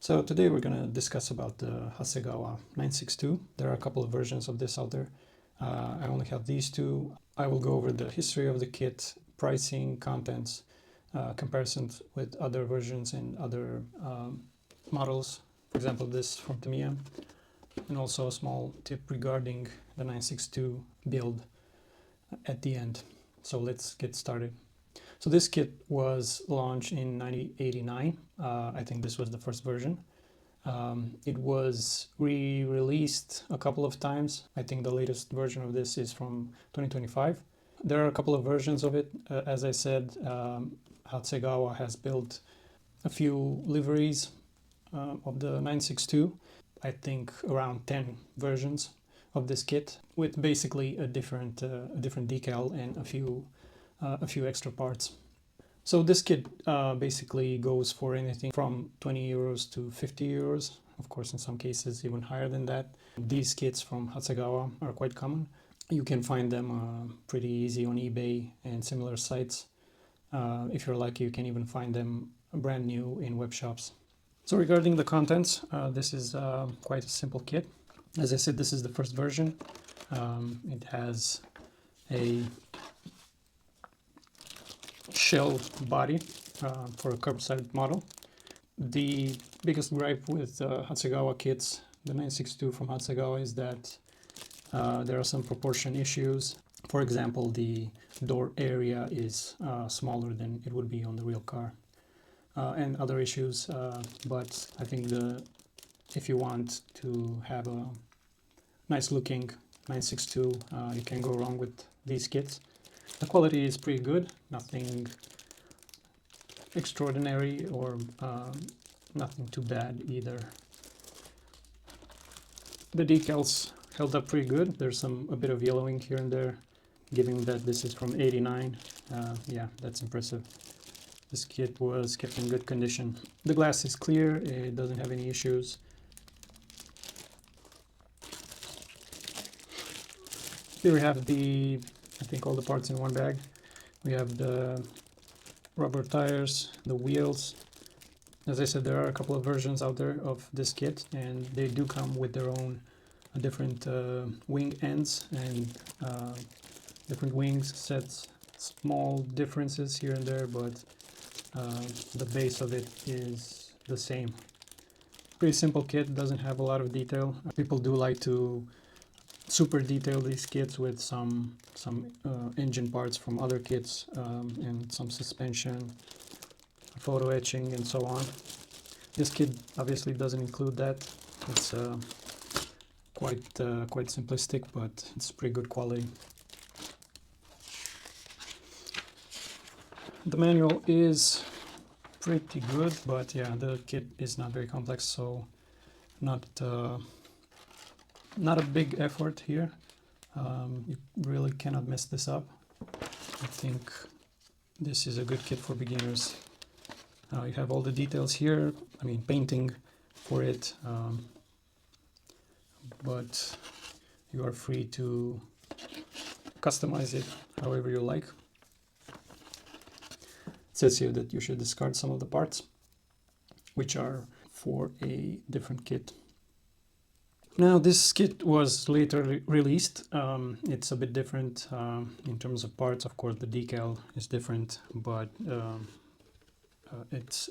So today we're going to discuss about the Hasegawa 962. There are a couple of versions of this out there. I only have these two. I will go over the history of the kit, pricing, contents, comparisons with other versions and other models. For example, this from Tamiya, and also a small tip regarding the 962 build at the end. So let's get started. So this kit was launched in 1989. I think this was the first version. It was re-released a couple of times. I think the latest version of this is from 2025. There are a couple of versions of it. As I said, Hasegawa has built a few liveries of the 962. I think around 10 versions of this kit with basically a different decal and a few extra parts. So this kit basically goes for anything from 20 euros to 50 euros. Of course, in some cases even higher than that. These kits from Hasegawa are quite common. You can find them pretty easy on eBay and similar sites. If you're lucky, you can even find them brand new in web shops. So regarding the contents, this is quite a simple kit. As I said, this is the first version. It has a shell body for a curbside model. The biggest gripe with Hasegawa kits, the 962 from Hasegawa, is that there are some proportion issues. For example, the door area is smaller than it would be on the real car, and other issues. But I think if you want to have a nice looking 962, you can't go wrong with these kits. The quality is pretty good, nothing extraordinary or nothing too bad either. The decals held up pretty good. There's a bit of yellowing here and there, given that this is from '89. Yeah, that's impressive. This kit was kept in good condition. The glass is clear, it doesn't have any issues. Here we have I think all the parts in one bag. We have the rubber tires, the wheels. As I said, there are a couple of versions out there of this kit, and they do come with their own different wing ends and different wings sets. Small differences here and there, but the base of it is the same. Pretty simple kit, doesn't have a lot of detail. People do like to super detail these kits with some engine parts from other kits and some suspension, photo etching, and so on. This kit obviously doesn't include that. It's quite simplistic, but it's pretty good quality. The manual is pretty good, but yeah, the kit is not very complex, so not a big effort here. You really cannot mess this up. I think this is a good kit for beginners. You have all the details here, I mean painting for it, but you are free to customize it however you like. It says here that you should discard some of the parts, which are for a different kit. Now this kit was later released. It's a bit different in terms of parts. Of course, the decal is different, but its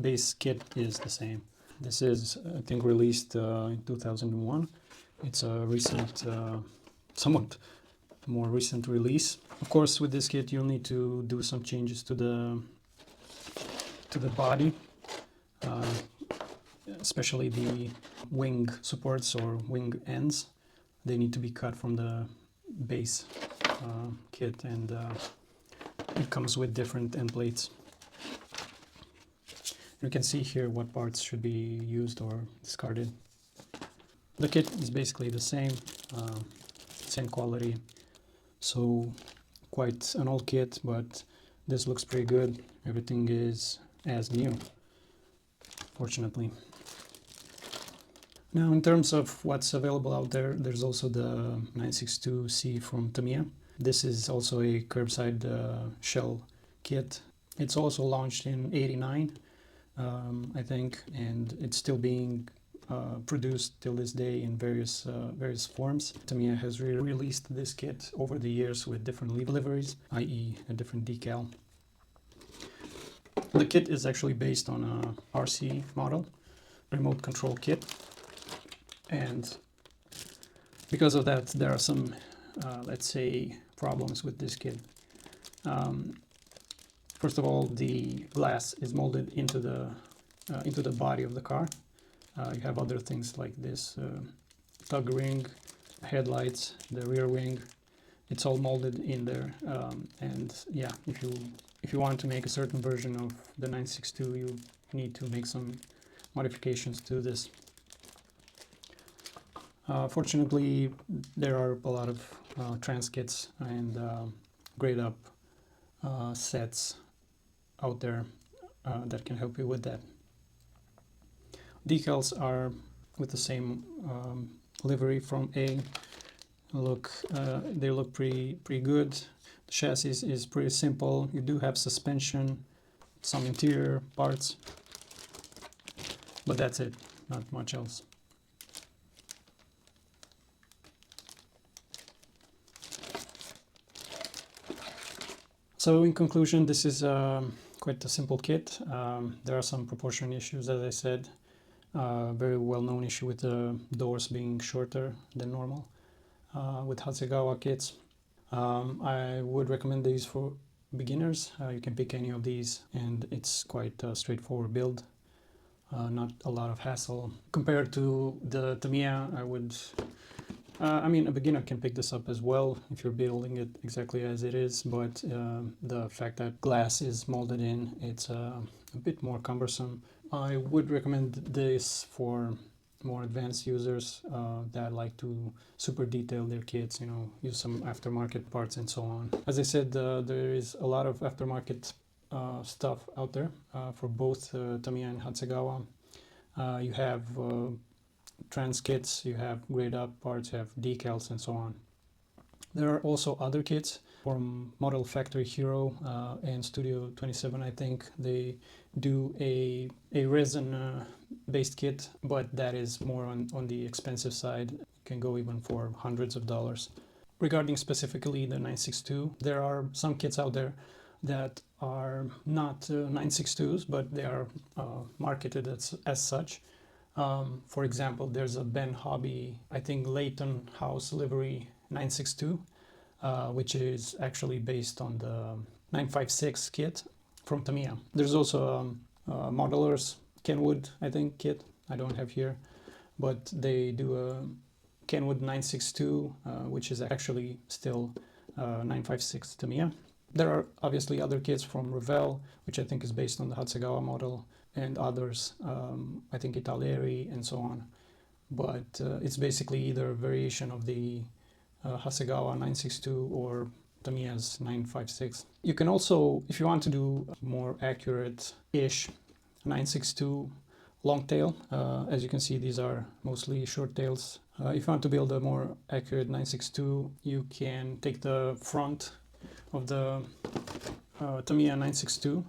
base kit is the same. This is, I think, released in 2001. It's a recent, somewhat more recent release. Of course, with this kit, you'll need to do some changes to the body. Especially the wing supports or wing ends. They need to be cut from the base kit, and it comes with different end plates. You can see here what parts should be used or discarded. The kit is basically the same quality, so quite an old kit, but this looks pretty good. Everything is as new, fortunately. Now, in terms of what's available out there, there's also the 962C from Tamiya. This is also a curbside shell kit. It's also launched in '89. I think, and it's still being produced till this day in various forms. Tamiya has released this kit over the years with different liveries, i.e. a different decal. The kit is actually based on a RC model, remote control kit, and because of that there are some, let's say, problems with this kit. First of all, the glass is molded into the body of the car. You have other things like this tug ring, headlights, the rear wing. It's all molded in there, and yeah, if you want to make a certain version of the 962, you need to make some modifications to this. Fortunately, there are a lot of trans kits and grade up sets out there that can help you with that. Decals are with the same livery from A. They look pretty good. The chassis is pretty simple. You do have suspension, some interior parts, but that's it, not much else. So in conclusion, this is quite a simple kit. There are some proportion issues, as I said. Very well-known issue with the doors being shorter than normal with Hasegawa kits. I would recommend these for beginners. You can pick any of these, and it's quite a straightforward build. Not a lot of hassle. Compared to the Tamiya, I mean, a beginner can pick this up as well if you're building it exactly as it is, but the fact that glass is molded in, it's a bit more cumbersome. I would recommend this for more advanced users that like to super detail their kits, you know, use some aftermarket parts and so on. As I said, there is a lot of aftermarket stuff out there for both Tamiya and Hasegawa. You have trans kits, you have grade up parts, you have decals and so on. There are also other kits from Model Factory Hero and Studio 27. I think they do a resin based kit, but that is more on the expensive side. It can go even for hundreds of dollars. Regarding specifically the 962, there are some kits out there that are not 962s, but they are marketed as such. For example, there's a Ben Hobby, I think Leighton House livery 962, which is actually based on the 956 kit from Tamiya. There's also Modelers Kenwood, I think, kit. I don't have here, but they do a Kenwood 962, which is actually still 956 Tamiya. There are obviously other kits from Revell, which I think is based on the Hasegawa model, and others, I think Italieri and so on. But it's basically either a variation of the Hasegawa 962 or Tamiya's 956. You can also, if you want to do more accurate-ish 962 long tail, as you can see, these are mostly short tails. If you want to build a more accurate 962, you can take the front of the Tamiya 962,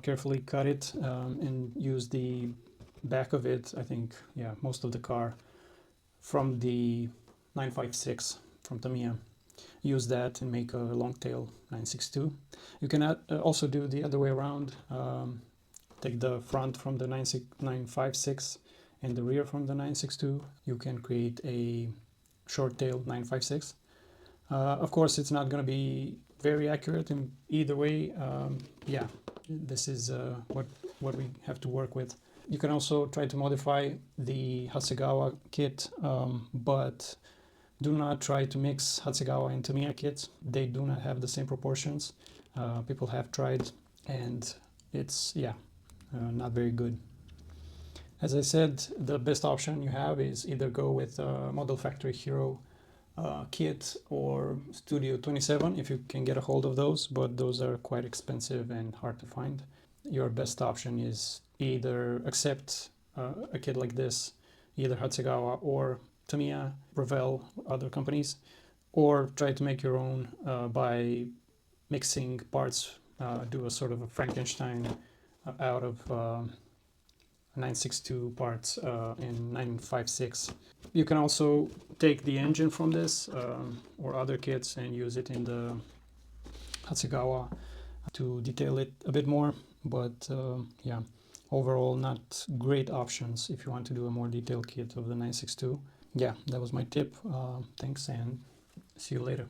carefully cut it, and use the back of it, I think, yeah, most of the car from the 956 from Tamiya. Use that and make a long tail 962. You can also do the other way around. Take the front from the 956 and the rear from the 962. You can create a short tail 956. Of course, it's not going to be very accurate in either way. Yeah, this is what we have to work with. You can also try to modify the Hasegawa kit, but do not try to mix Hasegawa and Tamiya kits. They do not have the same proportions. People have tried, and it's, yeah, not very good. As I said, the best option you have is either go with Model Factory Hero kit or Studio 27 if you can get a hold of those, but those are quite expensive and hard to find. Your best option is either accept a kit like this, either Hasegawa or Tamiya, Revell, other companies, or try to make your own by mixing parts, do a sort of a Frankenstein out of 962 parts in 956. You can also take the engine from this or other kits and use it in the Hasegawa to detail it a bit more, but yeah, overall not great options if you want to do a more detailed kit of the 962. Yeah, that was my tip. Thanks and see you later.